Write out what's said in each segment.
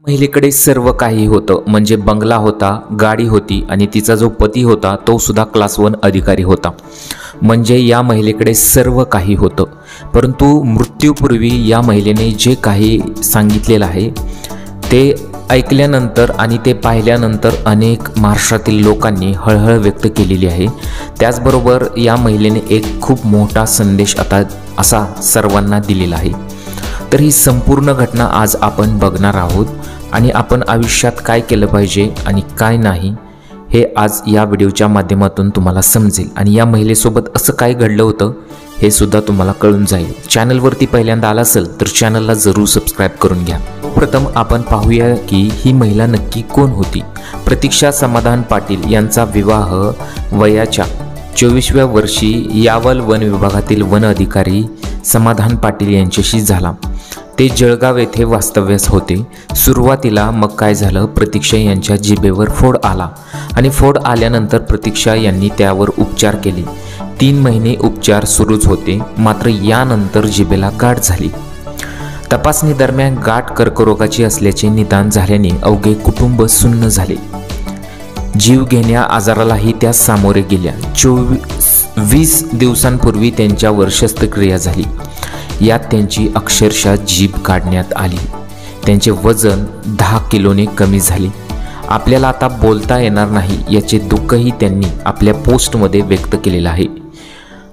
महिलेकडे सर्व काही होतं, म्हणजे बंगला होता, गाडी होती आणि तिचा जो पती होता तो सुद्धा क्लास 1 अधिकारी होता. म्हणजे या महिलेकडे सर्व काही होतं. परंतु मृत्यूपूर्वी या महिलेने जे काही सांगितलेलं आहे ते ऐकल्यानंतर आणि ते पाहिल्यानंतर अनेक महाराष्ट्रातील लोकांनी हळहळ व्यक्त केलेली आहे. त्याचबरोबर या महिलेने एक खूप मोठा संदेश आता असा सर्वांना दिलेला आहे. तर ही संपूर्ण घटना आज आपण बघणार आहोत आणि आपण आयुष्यात काय केलं पाहिजे आणि काय नाही हे आज या व्हिडिओच्या माध्यमातून तुम्हाला समजेल. आणि या महिलेसोबत असं काय घडलं होतं हे सुद्धा तुम्हाला कळून जाईल. चॅनलवरती पहिल्यांदा आला असेल तर चॅनलला जरूर सबस्क्राईब करून घ्या. प्रथम आपण पाहूया की ही महिला नक्की कोण होती. प्रतीक्षा समाधान पाटील यांचा विवाह वयाच्या 24व्या वर्षी यावल वन विभागातील वन अधिकारी समाधान पाटील यांच्याशी झाला. ते जळगाव येथे वास्तव्यास होते. सुरुवातीला मग काय झालं, प्रतीक्षा यांच्या जिभेवर फोड आला आणि फोड आल्यानंतर प्रतीक्षा यांनी त्यावर उपचार केले. 3 महिने उपचार सुरूच होते. मात्र यानंतर जिभेला गाठ झाली. तपासणी दरम्यान गाठ कर्करोगाची असल्याचे निदान झाल्याने अवघे कुटुंब सुन्न झाले. जीव घेण्या आजारालाही त्या सामोरे गेल्या. 20 दिवसांपूर्वी त्यांच्यावर शस्त्रक्रिया झाली. यात त्यांची अक्षरशः जीभ काढण्यात आली. त्यांचे वजन 10 किलोने कमी झाले. आपल्याला आता बोलता येणार नाही याचे दुःखही त्यांनी आपल्या पोस्टमध्ये व्यक्त केलेलं आहे.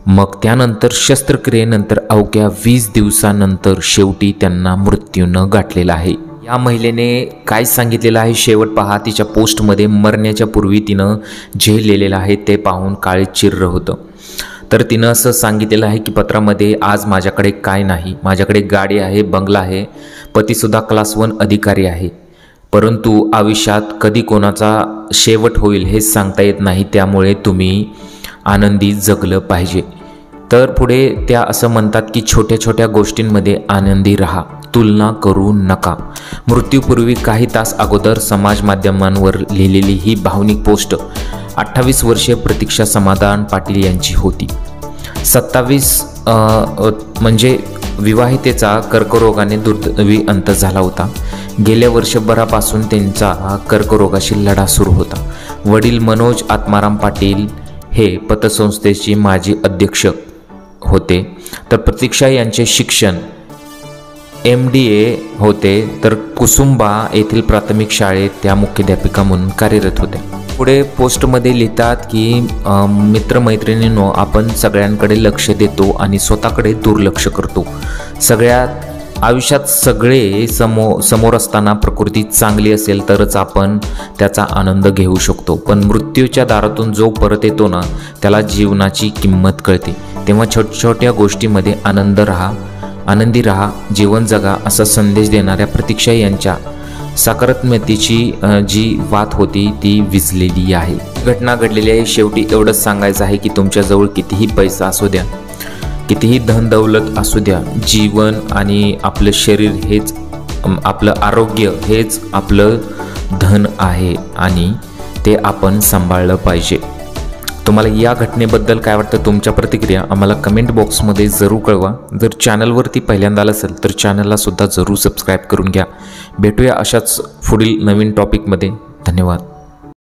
मग त्यानंतर शस्त्रक्रियेनंतर अवघ्या 20 दिवसानंतर शेवटी त्यांना मृत्यूनं गाठलेला आहे. या महिलेने काय सांगितलेलं आहे शेवट पहा. तिच्या पोस्टमध्ये मरण्याच्या पूर्वी तिनं झेललेलं आहे ते पाहून काळे चिर्र होतं. तर तिनं असं सांगितलेलं आहे की पत्रामध्ये, आज माझ्याकडे काय नाही, माझ्याकडे गाडी आहे, बंगला आहे, पतीसुद्धा क्लास 1 अधिकारी आहे, परंतु आयुष्यात कधी कोणाचा शेवट होईल हे सांगता येत नाही, त्यामुळे तुम्ही आनंदी जगलं पाहिजे. तर पुढे त्या असं म्हणतात की छोट्या छोट्या गोष्टींमध्ये आनंदी राहा, तुलना करू नका. मृत्यूपूर्वी काही तास अगोदर समाज माध्यमांवर लिहिलेली ही भावनिक पोस्ट 28 वर्षीय प्रतीक्षा समाधान पाटील यांची होती. 27 म्हणजे विवाहितेचा कर्करोगाने दुर्दैवी अंत झाला होता. गेल्या वर्षभरापासून त्यांचा कर्करोगाशी लढा सुरू होता. वडील मनोज आत्माराम पाटील हे पतसंस्थेचे माजी अध्यक्ष होते. तर प्रतीक्षा यांचे शिक्षण MDA होते. तर कुसुंबा येथील प्राथमिक शाळेत त्या मुख्याध्यापिका म्हणून कार्यरत होत्या. पुढे पोस्टमध्ये लिहितात की मित्रमैत्रिणींनो, आपण सगळ्यांकडे लक्ष देतो आणि स्वतःकडे दुर्लक्ष करतो. सगळ्यात आयुष्यात सगळे समोर असताना प्रकृती चांगली असेल तरच आपण त्याचा आनंद घेऊ शकतो. पण मृत्यूच्या दारातून जो परत येतो ना, त्याला जीवनाची किंमत कळते. तेव्हा छोट्या छोट्या गोष्टीमध्ये आनंदी राहा, जीवन जगा असा संदेश देणाऱ्या प्रतीक्षा यांच्या सकारात्मकतेची जी वात होती ती विझलेली आहे. घटना घडलेली आहे. शेवटी एवढंच सांगायचं आहे की तुमच्याजवळ कितीही पैसा असू द्या, कितीही धन दौलत असू द्या, जीवन आणि आपलं शरीर हेच आपलं आरोग्य हेच आपलं धन आहे आणि ते आपण सांभाळलं पाहिजे. तुम्हाला या घटनेबद्दल काय वाटतं, तुमच्या प्रतिक्रिया आम्हाला कमेंट बॉक्समध्ये जरूर कळवा. जर चॅनलवरती पहिल्यांदा आलं असेल तर चॅनलला सुद्धा जरूर सबस्क्राईब करून घ्या. भेटूया अशाच पुढील नवीन टॉपिकमध्ये. धन्यवाद.